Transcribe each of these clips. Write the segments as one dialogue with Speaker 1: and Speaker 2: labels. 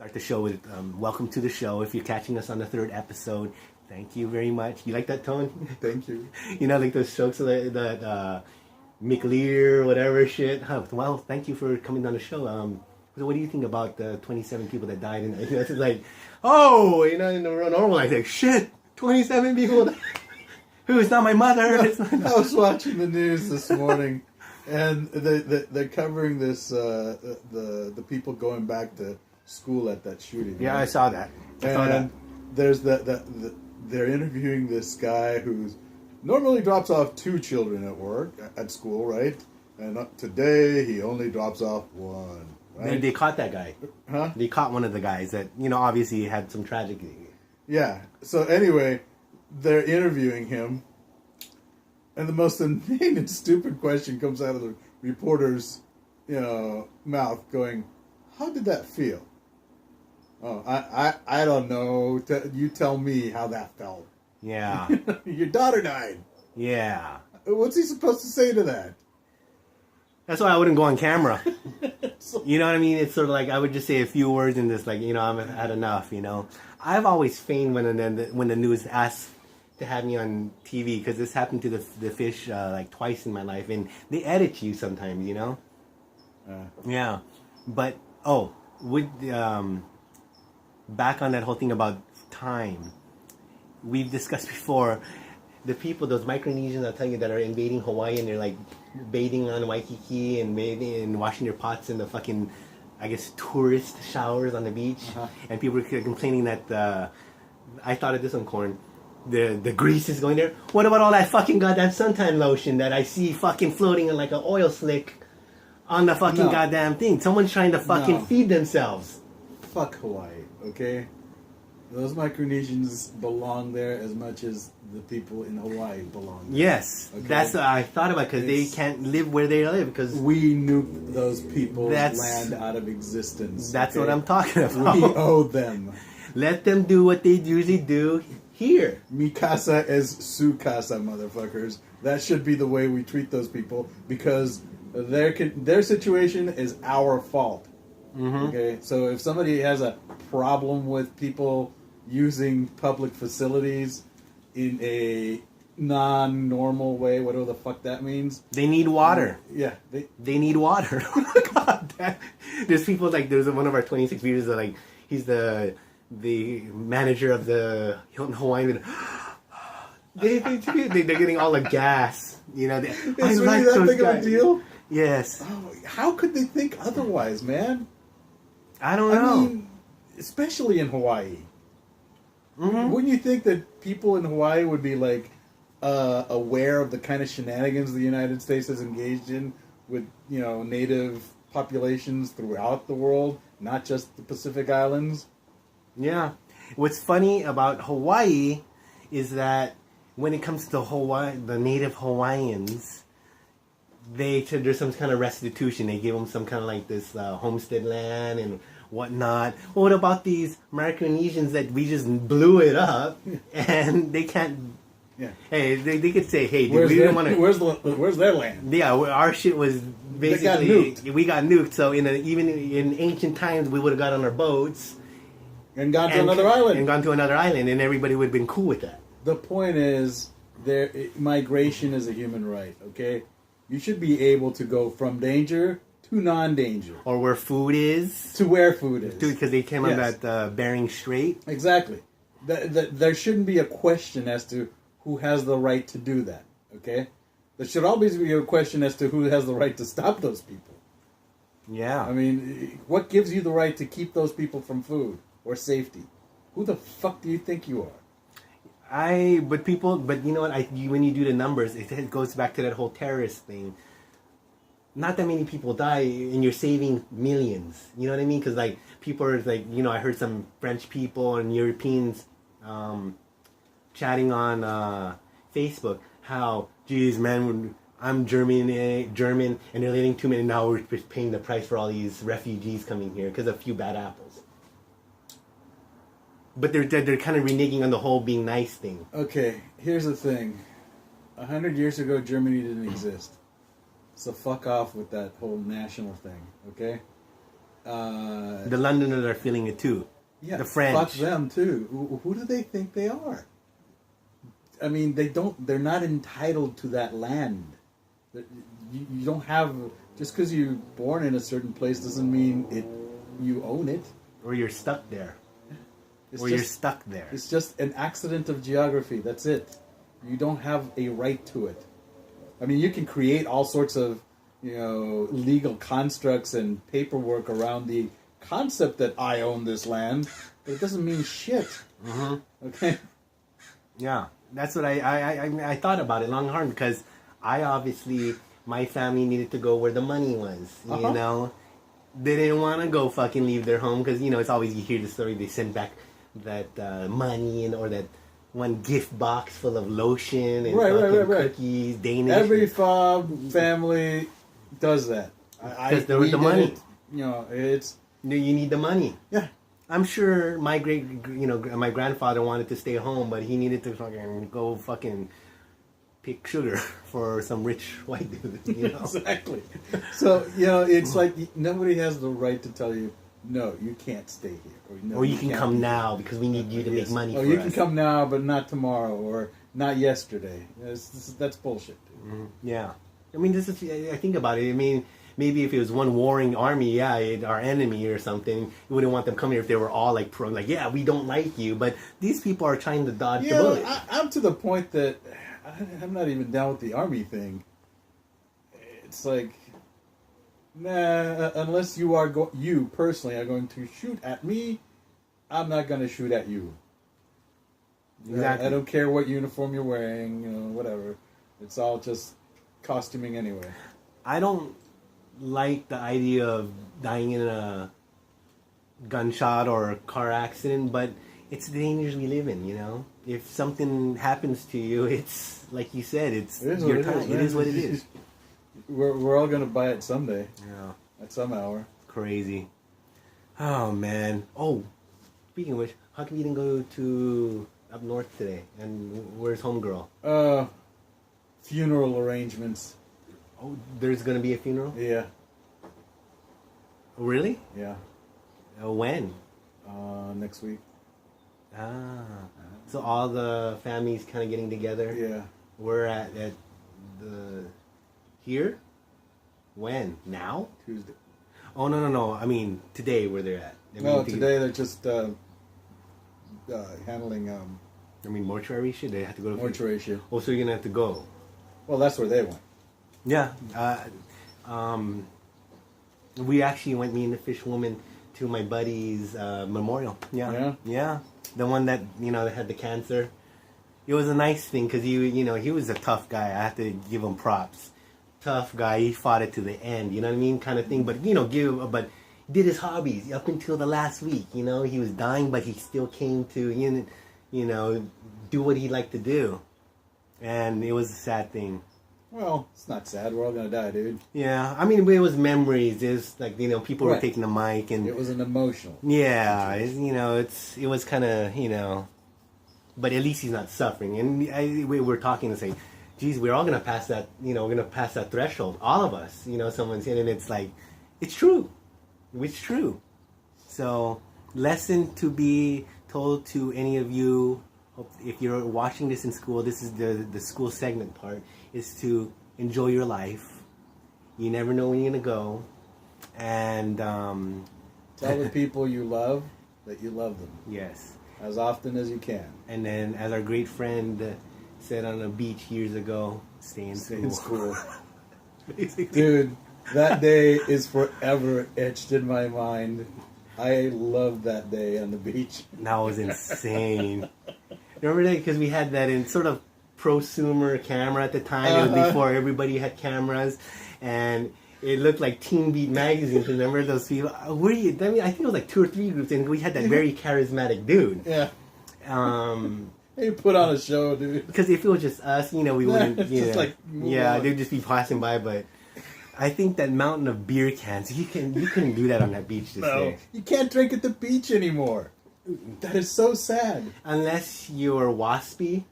Speaker 1: Start the show with welcome to the show. If you're catching us on the third episode, thank you very much. You like that tone?
Speaker 2: Thank you.
Speaker 1: You know, like those jokes that Mick Lear, whatever shit. Huh. Well, thank you for coming on the show. So what do you think about the 27 people that died? And it's like, oh, you know, in the normal life, like shit, 27 people died. Who? It's not my mother.
Speaker 2: No,
Speaker 1: It's not
Speaker 2: I was watching the news this morning, and they're covering this the people going back to school at that shooting.
Speaker 1: Yeah,
Speaker 2: right?
Speaker 1: I saw that.
Speaker 2: And there's they're interviewing this guy who's normally drops off 2 children at school, right? And today he only drops off 1. Right?
Speaker 1: They caught that guy.
Speaker 2: Huh?
Speaker 1: They caught one of the guys that, you know, obviously had some tragedy.
Speaker 2: Yeah. So anyway, they're interviewing him, and the most inane and stupid question comes out of the reporter's, mouth, going, "How did that feel?" Oh, I don't know. You tell me how that felt.
Speaker 1: Yeah.
Speaker 2: Your daughter died.
Speaker 1: Yeah.
Speaker 2: What's he supposed to say to that?
Speaker 1: That's why I wouldn't go on camera. You know what I mean? It's sort of like I would just say a few words and just like, I've had enough, I've always feigned when the news asks to have me on TV, because this happened to the fish like twice in my life, and they edit you sometimes, Yeah. But, back on that whole thing about time, we've discussed before, the people, those Micronesians, I'll tell you, that are invading Hawaii, and they're like bathing on Waikiki and bathing and washing their pots in the fucking, I guess, tourist showers on the beach. Uh-huh. And people are complaining that, I thought of this one, Corn, the grease is going there. What about all that fucking goddamn suntan lotion that I see fucking floating in like an oil slick on the fucking goddamn thing? Someone's trying to fucking feed themselves.
Speaker 2: Fuck Hawaii, okay? Those Micronesians belong there as much as the people in Hawaii belong there.
Speaker 1: Yes,
Speaker 2: okay?
Speaker 1: That's what I thought about, because they can't live where they live, because
Speaker 2: we nuked those people's land out of existence.
Speaker 1: That's what I'm talking about.
Speaker 2: We owe them.
Speaker 1: Let them do what they usually do here.
Speaker 2: Mikasa is su casa, motherfuckers. That should be the way we treat those people, because their situation is our fault. Mm-hmm. Okay, so if somebody has a problem with people using public facilities in a non-normal way, whatever the fuck that means,
Speaker 1: they need water.
Speaker 2: Yeah,
Speaker 1: they need water. God damn. There's people like, there's one of our 26 viewers that like, he's the manager of the Hilton Hawaiian. They're getting all the gas.
Speaker 2: It's really that big of a deal?
Speaker 1: Yes.
Speaker 2: Oh, how could they think otherwise, man?
Speaker 1: I don't know.
Speaker 2: I mean, especially in Hawaii. Mm-hmm. Wouldn't you think that people in Hawaii would be like aware of the kind of shenanigans the United States has engaged in with native populations throughout the world, not just the Pacific Islands?
Speaker 1: Yeah. What's funny about Hawaii is that when it comes to Hawaii, the native Hawaiians, they said there's some kind of restitution. They give them some kind of like this homestead land and whatnot. Well, what about these Micronesians that we just blew it up and they can't? Yeah. Hey, they could say, hey, we didn't want to.
Speaker 2: Where's their land?
Speaker 1: Yeah, our shit was basically we got nuked. So even in ancient times, we would have got on our boats
Speaker 2: and gone to another island,
Speaker 1: and everybody would have been cool with that.
Speaker 2: The point is, migration is a human right. Okay. You should be able to go from danger to non-danger.
Speaker 1: Or where food is.
Speaker 2: To where food is.
Speaker 1: Because they came on that Bering Strait.
Speaker 2: Exactly. There shouldn't be a question as to who has the right to do that. Okay? There should always be a question as to who has the right to stop those people.
Speaker 1: Yeah.
Speaker 2: I mean, what gives you the right to keep those people from food or safety? Who the fuck do you think you are?
Speaker 1: But you know what? When you do the numbers, it goes back to that whole terrorist thing. Not that many people die, and you're saving millions. You know what I mean? Because like people are like, I heard some French people and Europeans chatting on Facebook how, geez, man, I'm German, and they're letting too many. Now we're just paying the price for all these refugees coming here because of a few bad apples. But they're kind of reneging on the whole being nice thing.
Speaker 2: Okay, here's the thing. 100 years ago, Germany didn't exist. So fuck off with that whole national thing, okay?
Speaker 1: The Londoners are feeling it too.
Speaker 2: Yeah,
Speaker 1: the French.
Speaker 2: Fuck them too. Who do they think they are? I mean, they're not entitled to that land. You don't have, just because you're born in a certain place doesn't mean you own it.
Speaker 1: Or you're stuck there. You're stuck there.
Speaker 2: It's just an accident of geography. That's it. You don't have a right to it. I mean, you can create all sorts of, legal constructs and paperwork around the concept that I own this land, but it doesn't mean shit.
Speaker 1: Mm-hmm.
Speaker 2: Okay?
Speaker 1: Yeah, that's what I thought about it long and hard, because my family needed to go where the money was, They didn't want to go fucking leave their home, because, it's always, you hear the story, they send back that money or that one gift box full of lotion and cookies, Danish.
Speaker 2: Every family does that.
Speaker 1: Because there was the money.
Speaker 2: It's...
Speaker 1: You need the money.
Speaker 2: Yeah.
Speaker 1: I'm sure my my grandfather wanted to stay home, but he needed to go pick sugar for some rich white dude.
Speaker 2: Exactly. So it's like nobody has the right to tell you, no, you can't stay here,
Speaker 1: or you can come now because we need you to make money.
Speaker 2: Oh, you can come now, but not tomorrow, or not yesterday. That's bullshit.
Speaker 1: Mm-hmm. Yeah, I mean, I think about it. I mean, maybe if it was one warring army, our enemy or something, you wouldn't want them coming here if they were all we don't like you. But these people are trying to dodge the bullet.
Speaker 2: I'm to the point that I'm not even down with the army thing. It's like, nah, unless you personally are going to shoot at me, I'm not going to shoot at you.
Speaker 1: Exactly.
Speaker 2: I don't care what uniform you're wearing, whatever. It's all just costuming anyway.
Speaker 1: I don't like the idea of dying in a gunshot or a car accident, but it's the dangers we live in, If something happens to you, it's like you said, it is what it is.
Speaker 2: We're all gonna buy it someday.
Speaker 1: Yeah.
Speaker 2: At some hour.
Speaker 1: Crazy. Oh man. Oh, speaking of which, how come you didn't go to up north today? And where's homegirl?
Speaker 2: Funeral arrangements.
Speaker 1: Oh, there's gonna be a funeral?
Speaker 2: Yeah.
Speaker 1: Really?
Speaker 2: Yeah.
Speaker 1: When?
Speaker 2: Next week.
Speaker 1: So all the families kind of getting together.
Speaker 2: Yeah.
Speaker 1: We're at the here. When? Now?
Speaker 2: Tuesday.
Speaker 1: Oh no! I mean today, where they're at.
Speaker 2: Today they're just handling.
Speaker 1: I mean mortuary shit. They have to go to
Speaker 2: mortuary shit.
Speaker 1: Oh, so you're gonna have to go.
Speaker 2: Well, that's where they went.
Speaker 1: Yeah. We actually went, me and the fish woman, to my buddy's memorial. Yeah. The one that that had the cancer. It was a nice thing because he was a tough guy. I have to give him props. Tough guy. He fought it to the end. You know what I mean, kind of thing. But but did his hobbies up until the last week. He was dying, but he still came to do what he liked to do, and it was a sad thing.
Speaker 2: Well, it's not sad. We're all gonna die, dude.
Speaker 1: Yeah, I mean, it was memories. It's like people were taking the mic, and
Speaker 2: it was an emotional.
Speaker 1: Yeah, it was kind of but at least he's not suffering. And we were talking to say, geez, we're all gonna pass that. We're gonna pass that threshold. All of us. Someone's in, and it's like, it's true. It's true. So, lesson to be told to any of you. If you're watching this in school, this is the school segment part, is to enjoy your life. You never know when you're going to go. And
Speaker 2: tell the people you love that you love them.
Speaker 1: Yes.
Speaker 2: As often as you can.
Speaker 1: And then, as our great friend said on a beach years ago, stay in school.
Speaker 2: Dude, that day is forever etched in my mind. I loved that day on the beach.
Speaker 1: That was insane. Remember that? Because we had that in sort of prosumer camera at the time. It was before everybody had cameras. And it looked like Teen Beat magazine. Remember those people? Where you? I mean, I think it was like 2 or 3 groups. And we had that very charismatic dude.
Speaker 2: Yeah. He put on a show, dude.
Speaker 1: Because if it was just us, we wouldn't. They'd just be passing by. But I think that mountain of beer cans, you couldn't do that on that beach this day.
Speaker 2: You can't drink at the beach anymore. That is so sad.
Speaker 1: Unless you're waspy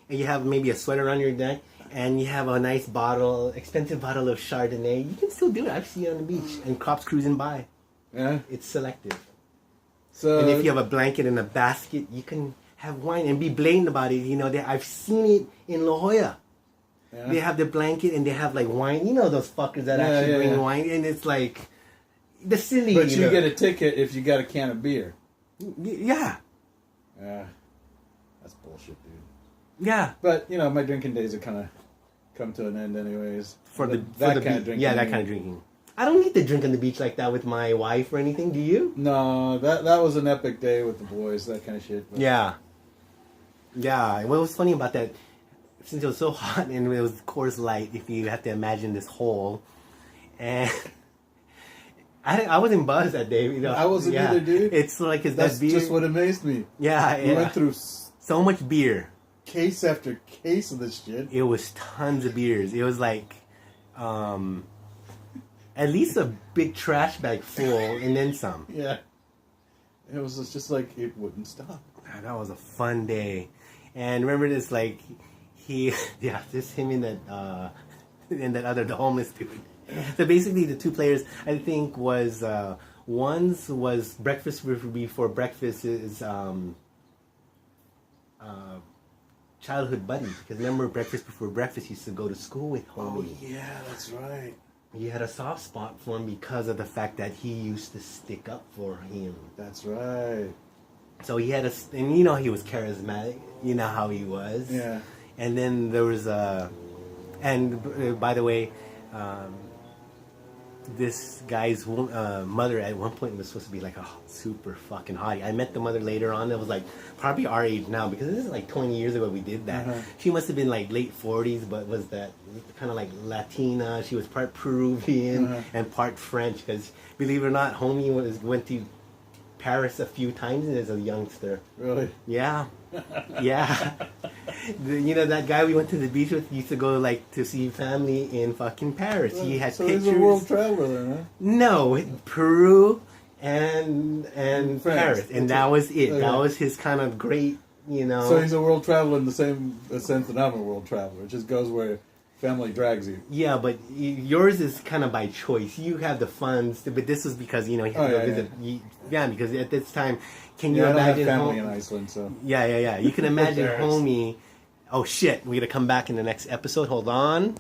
Speaker 1: and you have maybe a sweater on your neck and you have a nice expensive bottle of Chardonnay, you can still do it. I've seen it on the beach and cops cruising by.
Speaker 2: Yeah.
Speaker 1: It's selective.
Speaker 2: So
Speaker 1: And if you have a blanket and a basket, you can have wine and be blamed about it. You know, I've seen it in La Jolla.
Speaker 2: yeah.
Speaker 1: They have the blanket and they have like wine. You know those fuckers that actually bring wine, and it's like the silly.
Speaker 2: But you get a ticket if you got a can of beer.
Speaker 1: Yeah.
Speaker 2: Yeah. That's bullshit, dude.
Speaker 1: Yeah.
Speaker 2: But you know, my drinking days have kind of come to an end, anyways.
Speaker 1: That kind of drinking. Yeah, that kind of drinking. I don't need to drink on the beach like that with my wife or anything. Do you?
Speaker 2: No, that was an epic day with the boys, that kind of shit. But.
Speaker 1: Yeah. Yeah. What was funny about that? Since it was so hot and it was Coors Light, if you have to imagine this hole, and I wasn't buzzed that day. You know,
Speaker 2: I wasn't either, dude.
Speaker 1: It's like
Speaker 2: That's
Speaker 1: that beer.
Speaker 2: just what amazed me.
Speaker 1: Yeah,
Speaker 2: We went through
Speaker 1: so much beer.
Speaker 2: case after case of this shit.
Speaker 1: It was tons of beers. It was like, at least a big trash bag full and then some.
Speaker 2: Yeah. It was just like, it wouldn't stop.
Speaker 1: That was a fun day. And remember this, like, just him and that other, the homeless dude. So basically the two players, I think, was, one's was breakfast before breakfast is, childhood buddy. Because remember, breakfast before breakfast used to go to school with homie.
Speaker 2: Oh, yeah, that's right.
Speaker 1: You had a soft spot for him because of the fact that he used to stick up for him.
Speaker 2: That's right.
Speaker 1: So he had and you know he was charismatic. You know how he was.
Speaker 2: Yeah.
Speaker 1: And then there was and by the way, this guy's mother at one point was supposed to be like a super fucking hottie. I met the mother later on. It was like probably our age now because this is like 20 years ago we did that.
Speaker 2: Uh-huh.
Speaker 1: She must have been like late 40s, but was that kind of like Latina. She was part Peruvian and part French because believe it or not, homie went to Paris a few times as a youngster.
Speaker 2: Really?
Speaker 1: Yeah. Yeah. You know, that guy we went to the beach with used to go like to see family in fucking Paris. He had
Speaker 2: so
Speaker 1: pictures.
Speaker 2: he's a world traveler then, huh?
Speaker 1: No, Peru and Paris. And that was it.
Speaker 2: Okay.
Speaker 1: That was his kind of great, you know.
Speaker 2: So he's a world traveler in the same sense that I'm a world traveler. It just goes where family drags you.
Speaker 1: Yeah, but yours is kind of by choice. You have the funds, but this was because, you know, he had to go visit. Yeah, because at this time, can you
Speaker 2: I don't have
Speaker 1: imagine
Speaker 2: family in Iceland, so.
Speaker 1: Yeah. You can imagine
Speaker 2: Paris.
Speaker 1: homie. Oh shit, we're gonna come back in the next episode. Hold on.